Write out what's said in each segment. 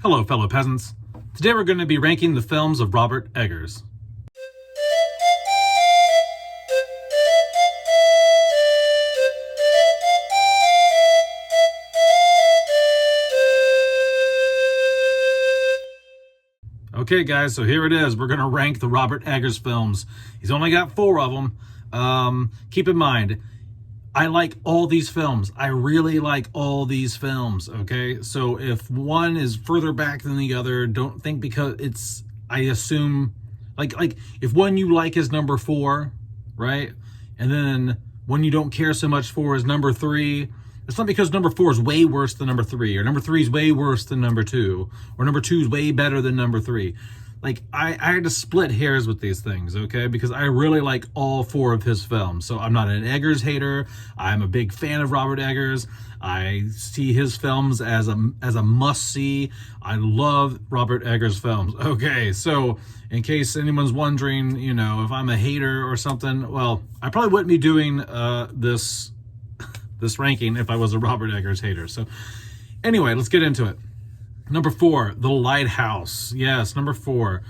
Hello, fellow peasants. Today we're going to be ranking the films of Robert Eggers. Okay, guys, so here it is. We're going to rank the Robert Eggers films. He's only got 4 of them. Keep in mind, I like all these films. I really like all these films, okay? So if one is further back than the other, don't think because it's, I assume, like if one you like is number 4, right? And then one you don't care so much for is number 3. It's not because number 4 is way worse than number 3, or number 3 is way worse than number 2, or number 2 is way better than number 3. Like, I had to split hairs with these things, okay? Because I really like all 4 of his films. So I'm not an Eggers hater. I'm a big fan of Robert Eggers. I see his films as a must-see. I love Robert Eggers films. Okay, so in case anyone's wondering, you know, if I'm a hater or something, well, I probably wouldn't be doing this ranking if I was a Robert Eggers hater. So anyway, let's get into it. Number 4, The Lighthouse. Yes, number 4,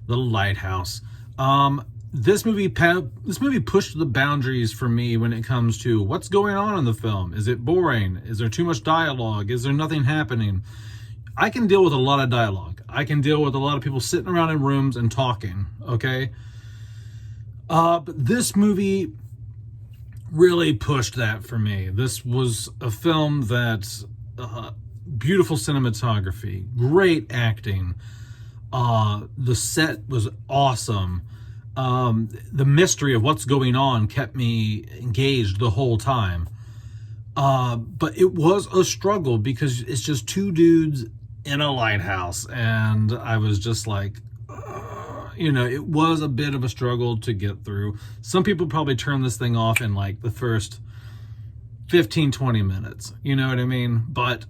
The Lighthouse. This movie pushed the boundaries for me when it comes to what's going on in the film. Is it boring? Is there too much dialogue? Is there nothing happening? I can deal with a lot of dialogue. I can deal with a lot of people sitting around in rooms and talking, okay? But this movie really pushed that for me. This was a film that... beautiful cinematography, great acting, the set was awesome. The mystery of what's going on kept me engaged the whole time. But it was a struggle because it's just 2 dudes in a lighthouse, and I was just like, you know, it was a bit of a struggle to get through. Some people probably turn this thing off in like the first 15-20 minutes, you know what I mean? But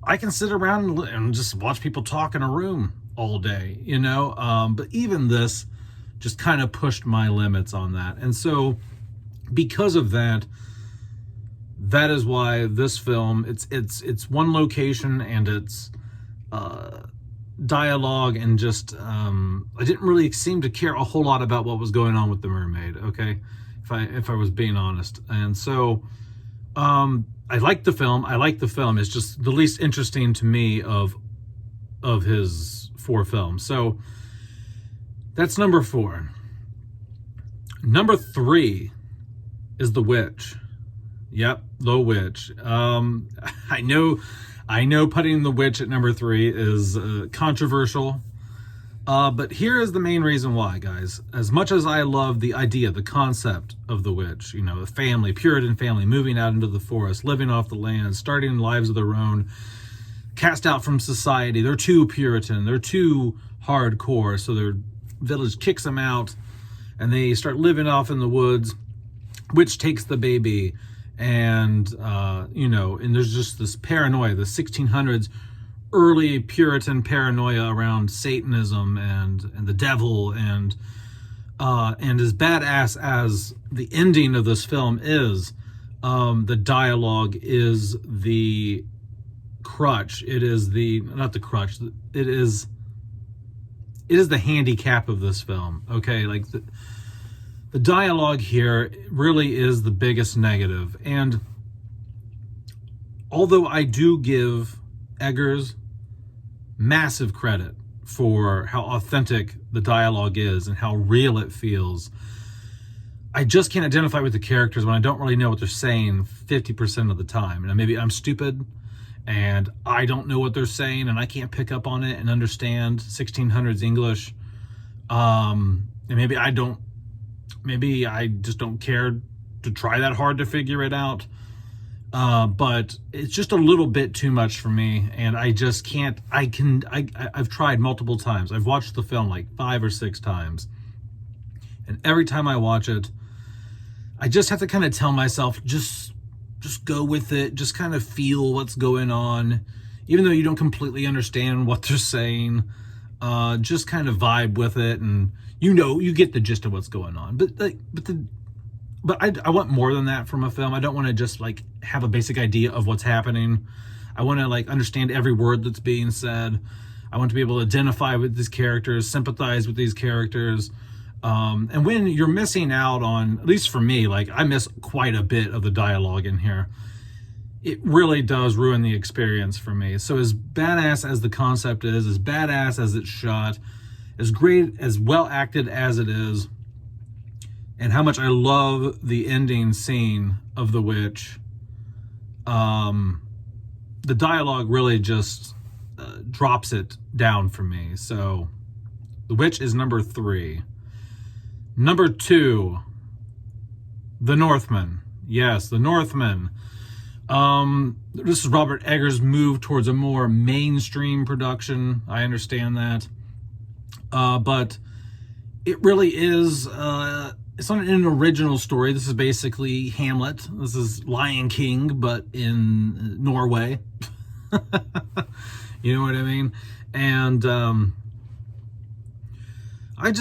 I can sit around and just watch people talk in a room all day, you know? But even this just kind of pushed my limits on that. And so because of that, that is why this film, it's one location and it's dialogue and just, I didn't really seem to care a whole lot about what was going on with the mermaid, okay? If I was being honest. And so, I like the film. It's just the least interesting to me of his 4 films. So that's number 4. Number 3 is The Witch. Yep, The Witch. I know putting The Witch at number 3 is controversial. But here is the main reason why, guys. As much as I love the idea, the concept of the witch, you know, the family, Puritan family, moving out into the forest, living off the land, starting lives of their own, cast out from society. They're too Puritan. They're too hardcore. So their village kicks them out and they start living off in the woods. Witch takes the baby and, you know, and there's just this paranoia, the 1600s, early Puritan paranoia around Satanism and the devil, and as badass as the ending of this film is, the dialogue is the crutch. It is the, not the crutch, it is the handicap of this film, okay? Like the dialogue here really is the biggest negative. And although I do give Eggers massive credit for how authentic the dialogue is and how real it feels, I just can't identify with the characters when I don't really know what they're saying 50% of the time. And maybe I'm stupid and I don't know what they're saying and I can't pick up on it and understand 1600s English. And maybe I just don't care to try that hard to figure it out. But it's just a little bit too much for me, and I just can't. I've tried multiple times. I've watched the film like 5 or 6 times, and every time I watch it, I just have to kind of tell myself, just go with it, just kind of feel what's going on, even though you don't completely understand what they're saying. Just kind of vibe with it, and you get the gist of what's going on. But I want more than that from a film. I don't want to just like have a basic idea of what's happening. I want to like understand every word that's being said. I want to be able to identify with these characters, sympathize with these characters. And when you're missing out on, at least for me, like I miss quite a bit of the dialogue in here, it really does ruin the experience for me. So as badass as the concept is, as badass as it's shot, as great, as well acted as it is, and how much I love the ending scene of The Witch, the dialogue really just drops it down for me. So The Witch is number 3. Number 2, The Northman. Yes, The Northman. This is Robert Eggers' move towards a more mainstream production. I understand that. But it really is, it's not an original story. This is basically Hamlet. This is Lion King, but in Norway. You know what I mean? And I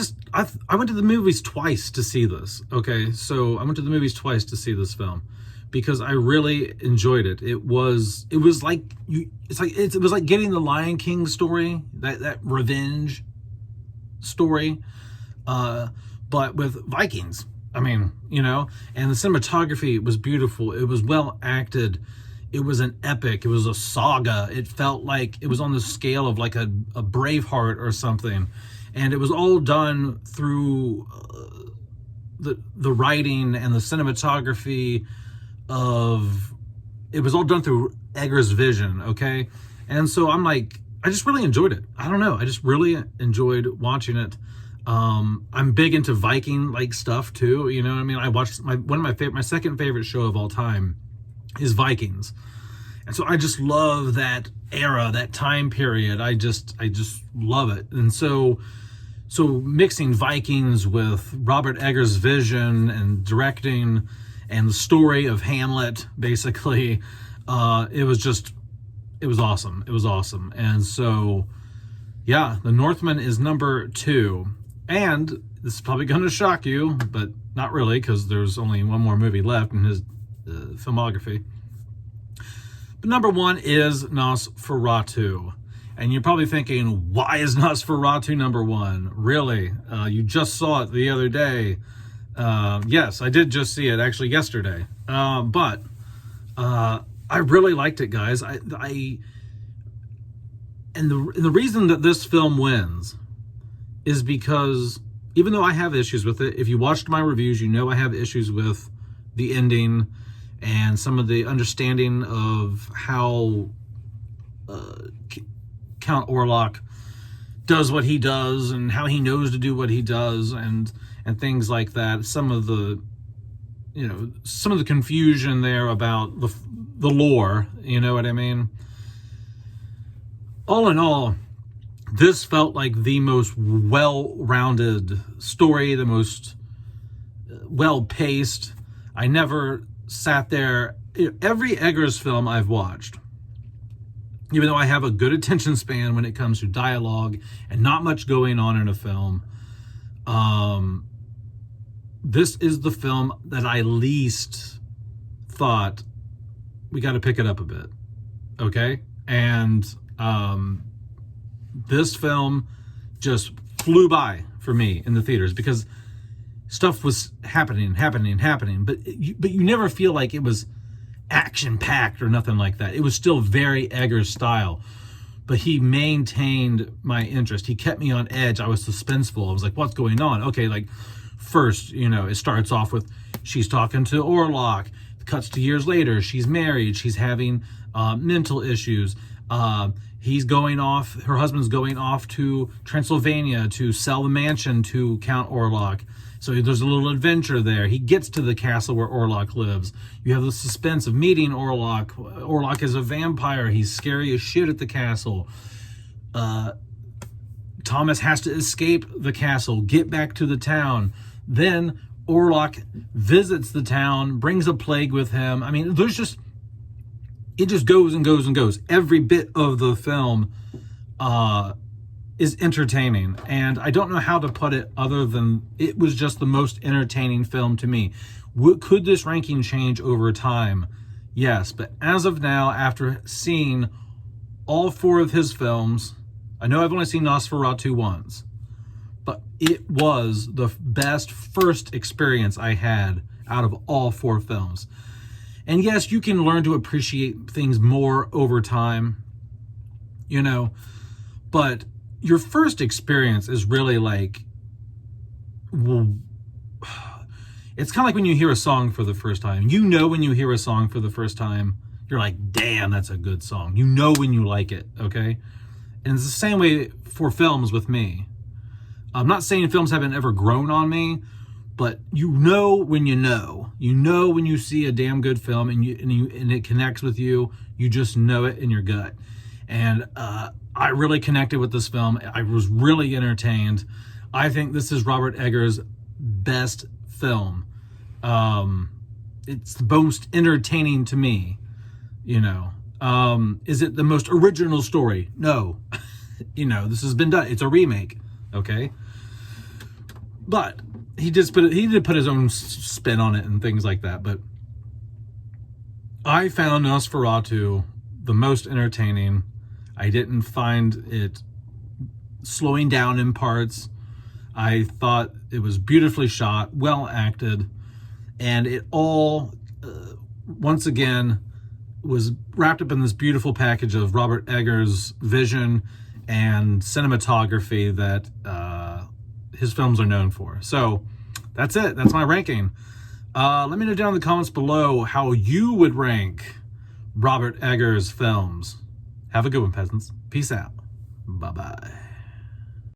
went to the movies twice to see this. Okay, so I went to the movies twice to see this film because I really enjoyed it. It was like it was like getting the Lion King story, that revenge story, but with Vikings. I mean, you know, and the cinematography was beautiful. It was well acted. It was an epic. It was a saga. It felt like it was on the scale of like a Braveheart or something. And it was all done through the writing and the cinematography of, it was all done through Eggers' vision, okay? And so I'm like, I just really enjoyed it. I don't know. I just really enjoyed watching it. I'm big into Viking like stuff too. You know what I mean? I watched my second favorite show of all time is Vikings. And so I just love that era, that time period. I just love it. And so mixing Vikings with Robert Eggers' vision and directing and the story of Hamlet, basically, it was awesome. It was awesome. And so, yeah, The Northman is number 2. And this is probably going to shock you, but not really, because there's only one more movie left in his filmography. But number 1 is Nosferatu. And you're probably thinking, why is Nosferatu number 1? Really? You just saw it the other day. Yes, I did just see it actually yesterday. But I really liked it, guys. And the reason that this film wins is because even though I have issues with it, if you watched my reviews, you know I have issues with the ending and some of the understanding of how Count Orlok does what he does and how he knows to do what he does and things like that. Some of the confusion there about the lore, you know what I mean? All in all, this felt like the most well-rounded story, the most well-paced. I never sat there. Every Eggers film I've watched, even though I have a good attention span when it comes to dialogue and not much going on in a film, this is the film that I least thought we got to pick it up a bit. Okay? And this film just flew by for me in the theaters because stuff was happening, but you never feel like it was action-packed or nothing like that. It was still very Eggers style, but he maintained my interest. He kept me on edge. I was suspenseful. I was like, what's going on? Okay, like first, it starts off with she's talking to Orlok. It cuts to years later. She's married. She's having mental issues. He's going off, her husband's going off to Transylvania to sell the mansion to Count Orlok. So there's a little adventure there. He gets to the castle where Orlok lives. You have the suspense of meeting Orlok. Orlok is a vampire. He's scary as shit at the castle. Thomas has to escape the castle, get back to the town. Then Orlok visits the town, brings a plague with him. I mean, it just goes and goes and goes. Every bit of the film is entertaining. And I don't know how to put it other than it was just the most entertaining film to me. Could this ranking change over time? Yes, but as of now, after seeing all 4 of his films, I know I've only seen Nosferatu once, but it was the best first experience I had out of all 4 films. And yes, you can learn to appreciate things more over time, you know, but your first experience is really like, well, it's kind of like when you hear a song for the first time. You know when you hear a song for the first time, you're like, damn, that's a good song. You know when you like it, okay? And it's the same way for films with me. I'm not saying films haven't ever grown on me, but you know when you know. You know when you see a damn good film and it connects with you. You just know it in your gut. And I really connected with this film. I was really entertained. I think this is Robert Eggers' best film. It's the most entertaining to me, you know. Is it the most original story? No. You know, this has been done. It's a remake, okay? But he did put his own spin on it and things like that. But I found Nosferatu the most entertaining. I didn't find it slowing down in parts. I thought it was beautifully shot, well acted, and it all, once again, was wrapped up in this beautiful package of Robert Eggers' vision and cinematography that his films are known for. So that's it. That's my ranking. Let me know down in the comments below how you would rank Robert Eggers' films. Have a good one, peasants. Peace out. Bye-bye.